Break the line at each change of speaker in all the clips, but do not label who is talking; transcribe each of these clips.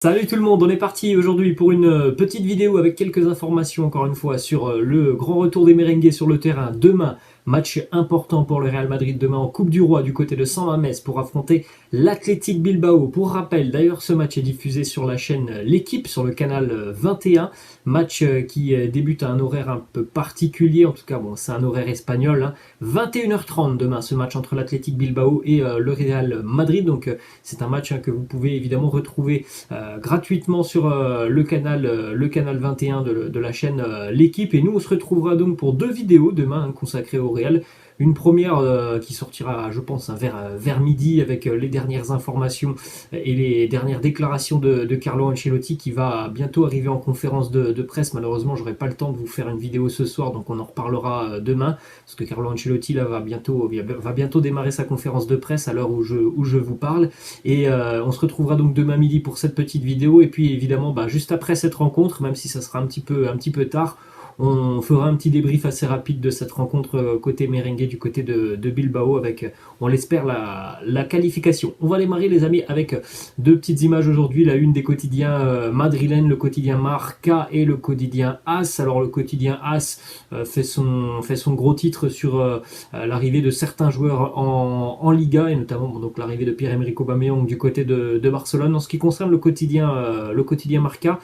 Salut tout le monde, on est parti aujourd'hui pour une petite vidéo avec quelques informations encore une fois sur le grand retour des merengues sur le terrain demain. Match important pour le Real Madrid demain en Coupe du Roi du côté de San Mamés pour affronter l'Athletic Bilbao. Pour rappel, d'ailleurs ce match est diffusé sur la chaîne L'équipe sur le canal 21. Match qui débute à un horaire un peu particulier, en tout cas bon c'est un horaire espagnol. 21h30 demain ce match entre l'Athletic Bilbao et le Real Madrid. Donc c'est un match que vous pouvez évidemment retrouver gratuitement sur le canal 21 de la chaîne L'équipe. Et nous, on se retrouvera donc pour deux vidéos demain consacrées au Real. Une première qui sortira, je pense, vers midi avec les dernières informations et les dernières déclarations de Carlo Ancelotti qui va bientôt arriver en conférence de presse. Malheureusement, j'aurai pas le temps de vous faire une vidéo ce soir, donc on en reparlera demain parce que Carlo Ancelotti là, va bientôt démarrer sa conférence de presse à l'heure où je vous parle. Et on se retrouvera donc demain midi pour cette petite vidéo. Et puis évidemment, juste après cette rencontre, même si ça sera un petit peu tard, on fera un petit débrief assez rapide de cette rencontre côté merengue du côté de Bilbao avec, on l'espère, la qualification. On va démarrer les amis avec deux petites images aujourd'hui. La une des quotidiens madrilènes, le quotidien Marca et le quotidien AS. Alors le quotidien AS fait son gros titre sur l'arrivée de certains joueurs en Liga et notamment donc l'arrivée de Pierre-Emerick Aubameyang du côté de Barcelone. En ce qui concerne le quotidien Marca,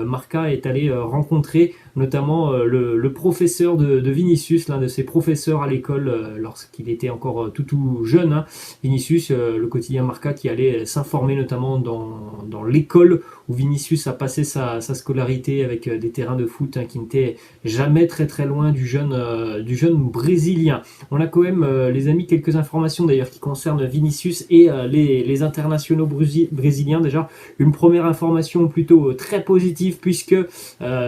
Marca est allé rencontrer notamment le professeur de Vinicius, l'un de ses professeurs à l'école lorsqu'il était encore tout jeune. Vinicius, le quotidien Marca qui allait s'informer notamment dans l'école où Vinicius a passé sa scolarité avec des terrains de foot qui n'étaient jamais très loin du jeune brésilien. On a quand même, les amis, quelques informations d'ailleurs qui concernent Vinicius et les internationaux brésiliens. Déjà, une première information plutôt très positive puisque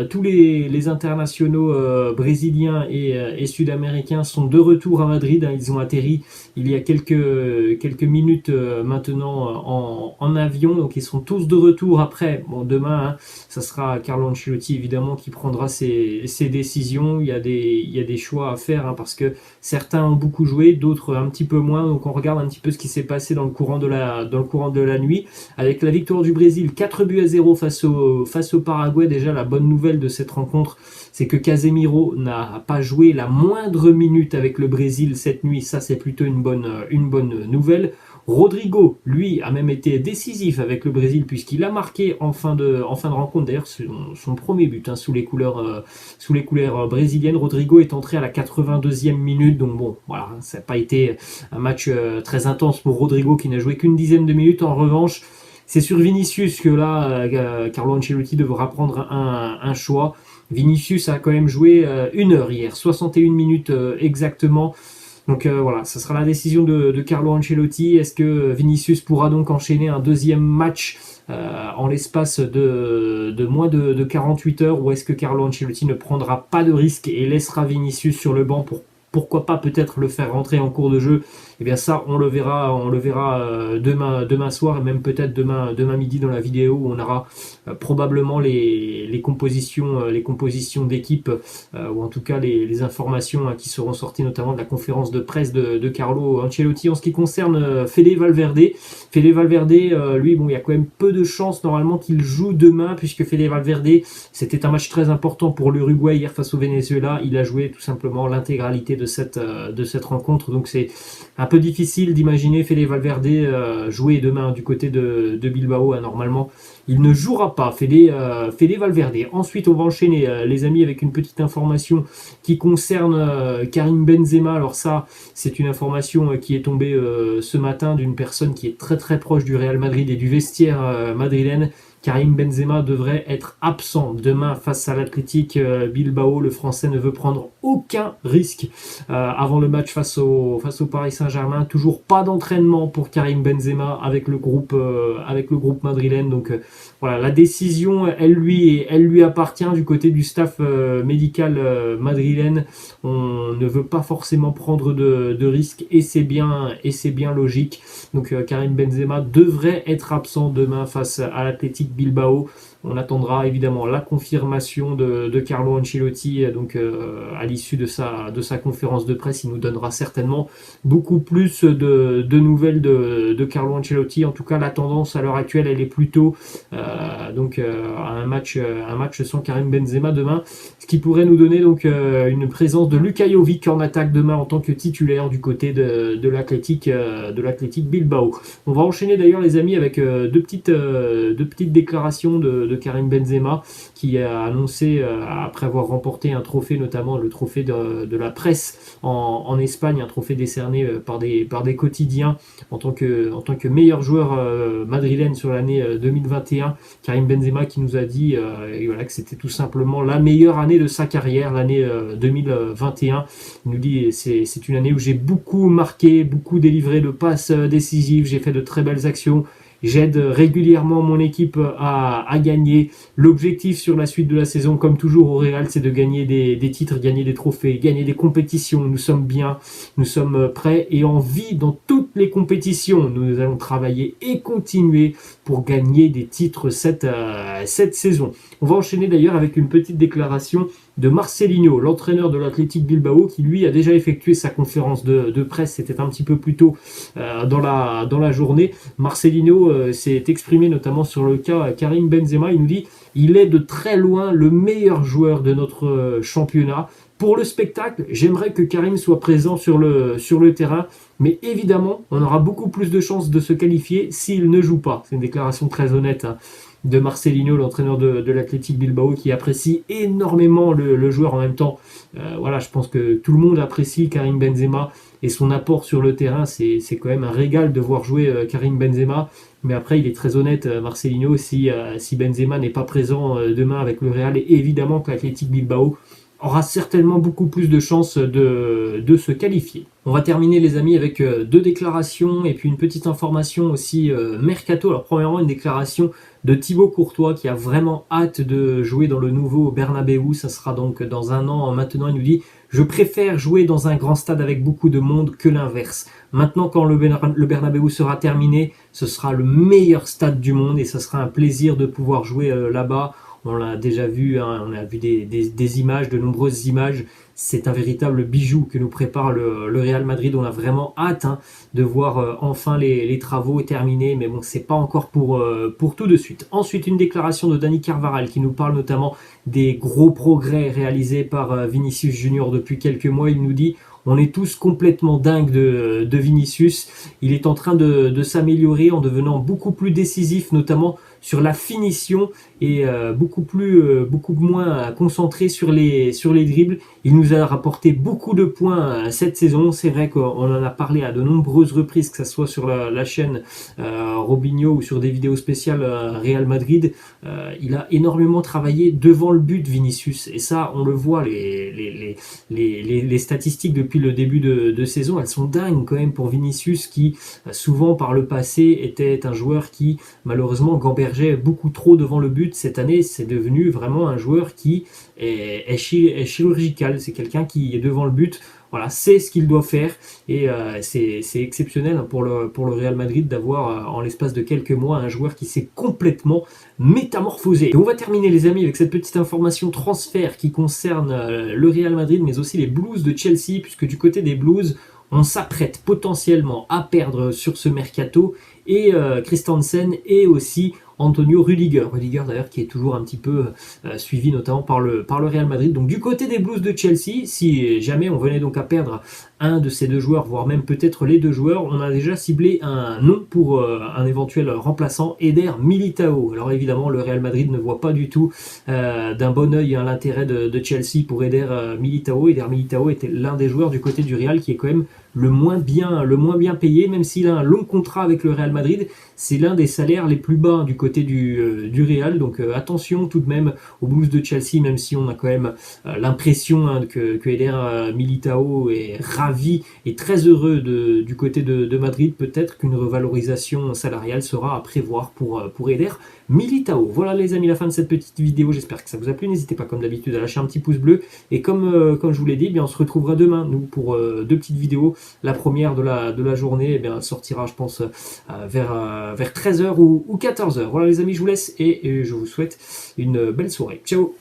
tous les internationaux brésiliens et sud-américains sont de retour à Madrid. Ils ont atterri il y a quelques minutes maintenant en avion, donc ils sont tous de retour après. Bon, demain, ça sera Carlo Ancelotti évidemment qui prendra ses décisions. Il y a des choix à faire parce que certains ont beaucoup joué, d'autres un petit peu moins. Donc on regarde un petit peu ce qui s'est passé dans le courant de la nuit avec la victoire du Brésil 4-0 face au Paraguay. Déjà la bonne nouvelle de cette rencontre, c'est que Casemiro n'a pas joué la moindre minute avec le Brésil cette nuit. Ça, c'est plutôt une bonne nouvelle. Rodrigo, lui, a même été décisif avec le Brésil puisqu'il a marqué en fin de rencontre. D'ailleurs, son premier but sous les couleurs brésiliennes. Rodrigo est entré à la 82e minute. Donc bon, voilà, ça n'a pas été un match très intense pour Rodrigo qui n'a joué qu'une dizaine de minutes. En revanche, c'est sur Vinicius que là, Carlo Ancelotti devra prendre un choix. Vinicius a quand même joué 1 heure hier, 61 minutes exactement. Donc voilà, ça sera la décision de Carlo Ancelotti. Est-ce que Vinicius pourra donc enchaîner un deuxième match en l'espace de moins de 48 heures, ou est-ce que Carlo Ancelotti ne prendra pas de risque et laissera Vinicius sur le banc pour pourquoi pas peut-être le faire rentrer en cours de jeu? Eh bien ça, on le verra demain soir et même peut-être demain midi dans la vidéo où on aura probablement les compositions d'équipe ou en tout cas les informations qui seront sorties notamment de la conférence de presse de Carlo Ancelotti. En ce qui concerne Fede Valverde, lui, bon, il y a quand même peu de chances normalement qu'il joue demain puisque Fede Valverde, c'était un match très important pour l'Uruguay hier face au Venezuela. Il a joué tout simplement l'intégralité de cette rencontre, donc c'est un peu difficile d'imaginer Fede Valverde jouer demain du côté de Bilbao. Normalement, il ne jouera pas, Fede Valverde. Ensuite, on va enchaîner, les amis, avec une petite information qui concerne Karim Benzema. Alors ça, c'est une information qui est tombée ce matin d'une personne qui est très proche du Real Madrid et du vestiaire madrilène. Karim Benzema devrait être absent demain face à l'Athletic Bilbao. Le Français ne veut prendre aucun risque avant le match face au Paris Saint-Germain. Toujours pas d'entraînement pour Karim Benzema avec le groupe madrilène. Donc voilà, la décision, elle lui appartient du côté du staff médical madrilène. On ne veut pas forcément prendre de risques et c'est bien logique. Donc Karim Benzema devrait être absent demain face à l'Athletic l'Athletic Bilbao. On attendra évidemment la confirmation de Carlo Ancelotti donc à l'issue de sa conférence de presse. Il nous donnera certainement beaucoup plus de nouvelles de Carlo Ancelotti. En tout cas, la tendance à l'heure actuelle, elle est plutôt à un match sans Karim Benzema demain, ce qui pourrait nous donner donc une présence de Luka Jovic en attaque demain en tant que titulaire du côté de l'Athletic Bilbao. On va enchaîner d'ailleurs les amis avec deux petites déclarations de Karim Benzema qui a annoncé après avoir remporté un trophée, notamment le trophée de la presse en Espagne, un trophée décerné par des quotidiens en tant que meilleur joueur madrilène sur l'année 2021. Karim Benzema qui nous a dit que c'était tout simplement la meilleure année de sa carrière, l'année 2021. Il nous dit c'est une année où j'ai beaucoup marqué, beaucoup délivré de passes décisives, j'ai fait de très belles actions. J'aide régulièrement mon équipe à gagner. L'objectif sur la suite de la saison, comme toujours au Real, c'est de gagner des titres, gagner des trophées, gagner des compétitions. Nous sommes bien, nous sommes prêts et en vie dans toutes les compétitions. Nous allons travailler et continuer pour gagner des titres cette saison. On va enchaîner d'ailleurs avec une petite déclaration de Marcelinho, l'entraîneur de l'Athletic Bilbao, qui lui a déjà effectué sa conférence de presse. C'était un petit peu plus tôt dans la journée. Marcelinho s'est exprimé notamment sur le cas Karim Benzema. Il nous dit « Il est de très loin le meilleur joueur de notre championnat. Pour le spectacle, j'aimerais que Karim soit présent sur le terrain, mais évidemment, on aura beaucoup plus de chances de se qualifier s'il ne joue pas. » C'est une déclaration très honnête de Marcelinho, l'entraîneur de l'Athletic Bilbao, qui apprécie énormément le joueur en même temps. Je pense que tout le monde apprécie Karim Benzema et son apport sur le terrain. C'est quand même un régal de voir jouer Karim Benzema. Mais après, il est très honnête, Marcelinho, si Benzema n'est pas présent demain avec le Real, et évidemment que l'Athletic Bilbao aura certainement beaucoup plus de chances de se qualifier. On va terminer les amis avec deux déclarations et puis une petite information aussi mercato. Alors premièrement, une déclaration de Thibaut Courtois qui a vraiment hâte de jouer dans le nouveau Bernabéu. Ça sera donc dans un an maintenant. Il nous dit « Je préfère jouer dans un grand stade avec beaucoup de monde que l'inverse. Maintenant, quand le Bernabéu sera terminé, ce sera le meilleur stade du monde et ça sera un plaisir de pouvoir jouer là-bas. » On l'a déjà vu, on a vu des images, de nombreuses images. C'est un véritable bijou que nous prépare le Real Madrid. On a vraiment hâte de voir enfin les travaux terminés, mais bon, c'est pas encore pour tout de suite. Ensuite, une déclaration de Dani Carvajal qui nous parle notamment des gros progrès réalisés par Vinicius Junior depuis quelques mois. Il nous dit « On est tous complètement dingues de Vinicius. Il est en train de s'améliorer en devenant beaucoup plus décisif, notamment sur la finition et beaucoup moins concentré sur les dribbles. Il nous a rapporté beaucoup de points cette saison. C'est vrai qu'on en a parlé à de nombreuses reprises, que ce soit sur la chaîne Robinho ou sur des vidéos spéciales Real Madrid. Il a énormément travaillé devant le but, Vinicius. Et ça, on le voit, les statistiques depuis le début de saison, elles sont dingues quand même pour Vinicius qui, souvent par le passé, était un joueur qui, malheureusement, gambergeait beaucoup trop devant le but. Cette année, c'est devenu vraiment un joueur qui est chirurgical. C'est quelqu'un qui est devant le but. Voilà, c'est ce qu'il doit faire et c'est exceptionnel pour le Real Madrid d'avoir en l'espace de quelques mois un joueur qui s'est complètement métamorphosé. Et on va terminer les amis avec cette petite information transfert qui concerne le Real Madrid mais aussi les Blues de Chelsea, puisque du côté des Blues, on s'apprête potentiellement à perdre sur ce mercato et Christensen et aussi Antonio Rudiger. Rudiger d'ailleurs qui est toujours un petit peu suivi notamment par le Real Madrid. Donc du côté des Blues de Chelsea, si jamais on venait donc à perdre un de ces deux joueurs, voire même peut-être les deux joueurs, on a déjà ciblé un nom pour un éventuel remplaçant, Eder Militao. Alors évidemment, le Real Madrid ne voit pas du tout d'un bon œil l'intérêt de Chelsea pour Eder Militao. Eder Militao était l'un des joueurs du côté du Real qui est quand même le moins bien payé, même s'il a un long contrat avec le Real Madrid. C'est l'un des salaires les plus bas du côté du Real, donc attention tout de même aux Blues de Chelsea, même si on a quand même l'impression que Eder Militao est ravi et très heureux du côté de Madrid. Peut-être qu'une revalorisation salariale sera à prévoir pour Eder Militao. Voilà les amis, la fin de cette petite vidéo, j'espère que ça vous a plu. N'hésitez pas comme d'habitude à lâcher un petit pouce bleu et comme je vous l'ai dit, eh bien, on se retrouvera demain nous pour deux petites vidéos la première de la journée, eh bien, sortira, je pense, vers 13h ou 14h. Voilà les amis, je vous laisse et je vous souhaite une belle soirée. Ciao!